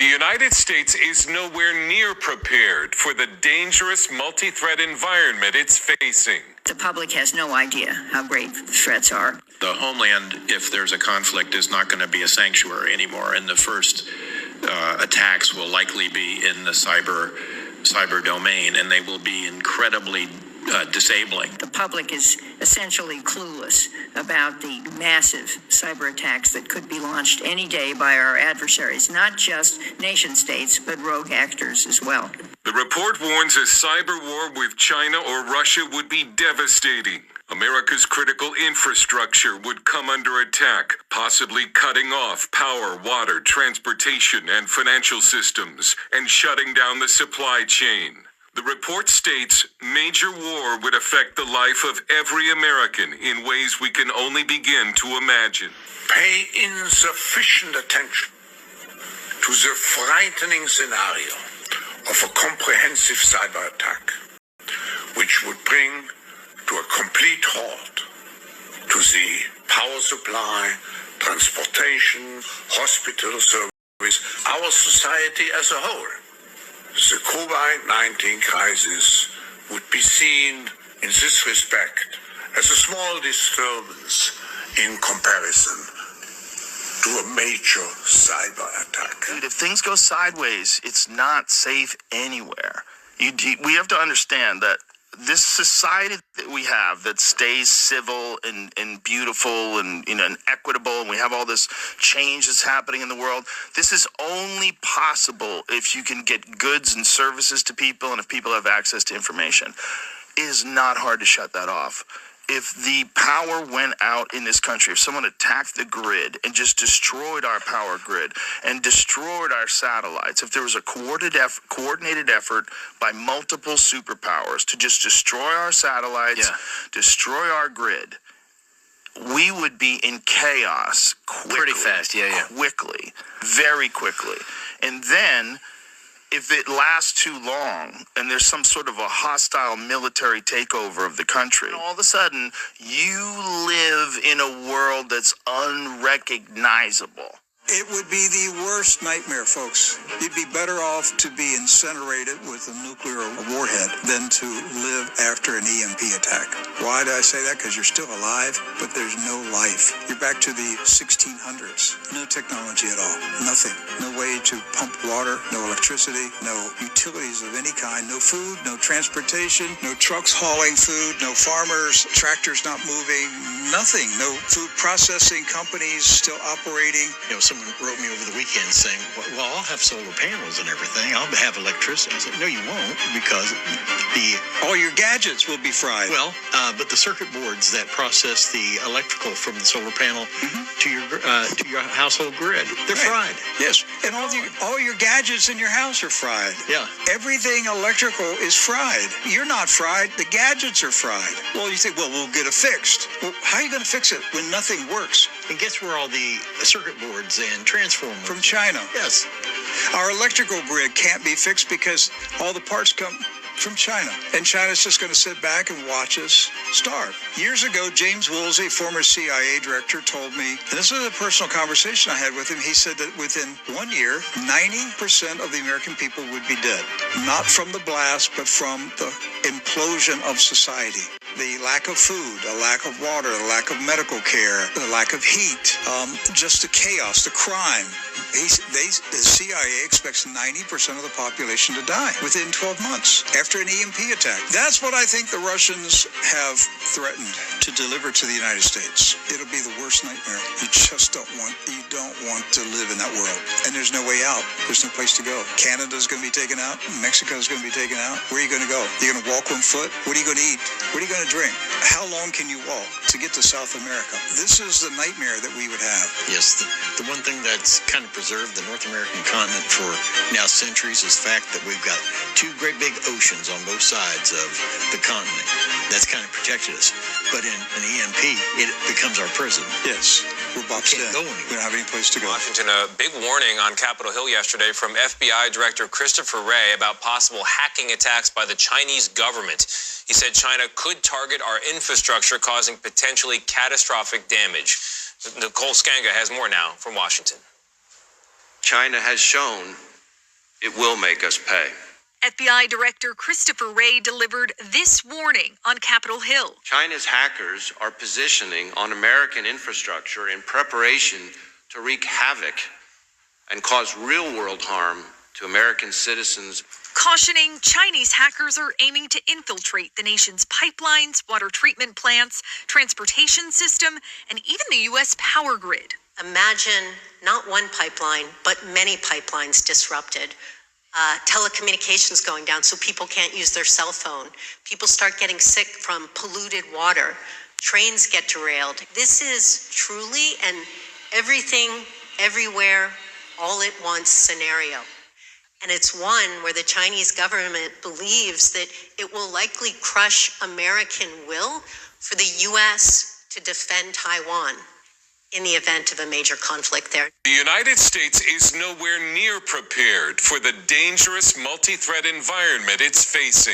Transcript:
The United States is nowhere near prepared for the dangerous multi-threat environment it's facing. The public has no idea how great the threats are. The homeland, if there's a conflict, is not going to be a sanctuary anymore. And the first attacks will likely be in the cyber domain, and they will be incredibly disabling. The public is essentially clueless about the massive cyber attacks that could be launched any day by our adversaries, not just nation states, but rogue actors as well. The report warns a cyber war with China or Russia would be devastating. America's critical infrastructure would come under attack, possibly cutting off power, water, transportation, and financial systems, and shutting down the supply chain. The report states major war would affect the life of every American in ways we can only begin to imagine. Pay insufficient attention to the frightening scenario of a comprehensive cyber attack, which would bring to a complete halt to the power supply, transportation, hospital service, our society as a whole. The COVID-19 crisis would be seen in this respect as a small disturbance in comparison to a major cyber attack. Dude, if things go sideways, it's not safe anywhere. We have to understand that this society that we have that stays civil and beautiful and and equitable, and we have all this change that's happening in the world, this is only possible if you can get goods and services to people and if people have access to information. It is not hard to shut that off. If the power went out in this country, if someone attacked the grid and just destroyed our power grid and destroyed our satellites, if there was a coordinated effort by multiple superpowers to just destroy our satellites, destroy our grid, we would be in chaos quickly. Pretty fast, Quickly, very quickly. And then if it lasts too long and there's some sort of a hostile military takeover of the country, and all of a sudden you live in a world that's unrecognizable. It would be the worst nightmare, folks. You'd be better off to be incinerated with a nuclear warhead than to live after an EMP attack. Why do I say that? Because you're still alive, but there's no life. You're back to the 1600s. No technology at all. Nothing. No way to pump water, no electricity, no utilities of any kind, no food, no transportation, no trucks hauling food, no farmers, tractors not moving, nothing. No food processing companies still operating. Someone wrote me over the weekend saying, well, I'll have solar panels and everything. I'll have electricity. I said, no, you won't, because all your gadgets will be fried. Well, but the circuit boards that process the electrical from the solar panel to your household grid, they're fried. Yes, and all your gadgets in your house are fried. Yeah. Everything electrical is fried. You're not fried. The gadgets are fried. Well, you think, well, we'll get it fixed. Well, how are you going to fix it when nothing works? And guess where all the circuit boards and transformers from China? Yes. Our electrical grid can't be fixed because all the parts come from China. And China's just going to sit back and watch us starve. Years ago, James Woolsey, former CIA director, told me, and this was a personal conversation I had with him, he said that within 1 year, 90% of the American people would be dead. Not from the blast, but from the implosion of society. The lack of food, the lack of water, the lack of medical care, the lack of heat, just the chaos, the crime. The CIA expects 90% of the population to die within 12 months after an EMP attack. That's what I think the Russians have threatened to deliver to the United States. It'll be the worst nightmare. You don't want to live in that world. And there's no way out. There's no place to go. Canada's going to be taken out. Mexico's going to be taken out. Where are you going to go? You're going to walk on foot? What are you going to eat? What are you going to drink? How long can you walk to get to South America? This is the nightmare that we would have. Yes, the one thing that's kind of preserved the North American continent for now centuries is the fact that we've got two great big oceans on both sides of the continent. That's kind of protected us. But in an EMP, it becomes our prison. Yes, we're boxed in. We don't have any place to go. Washington, a big warning on Capitol Hill yesterday from FBI Director Christopher Wray about possible hacking attacks by the Chinese government. He said China could target our infrastructure, causing potentially catastrophic damage. Nicole Skanga has more now from Washington. China has shown It will make us pay. FBI Director Christopher Wray delivered this warning on Capitol Hill. China's hackers are positioning on American infrastructure in preparation to wreak havoc and cause real-world harm to American citizens. Cautioning Chinese hackers are aiming to infiltrate the nation's pipelines, water treatment plants, transportation system, and even the U.S. power grid. Imagine not one pipeline, but many pipelines disrupted. Telecommunications going down so people can't use their cell phone. People start getting sick from polluted water. Trains get derailed. This is truly an everything, everywhere, all at once scenario. And it's one where the Chinese government believes that it will likely crush American will for the U.S. to defend Taiwan in the event of a major conflict there. The United States is nowhere near prepared for the dangerous multi-threat environment it's facing.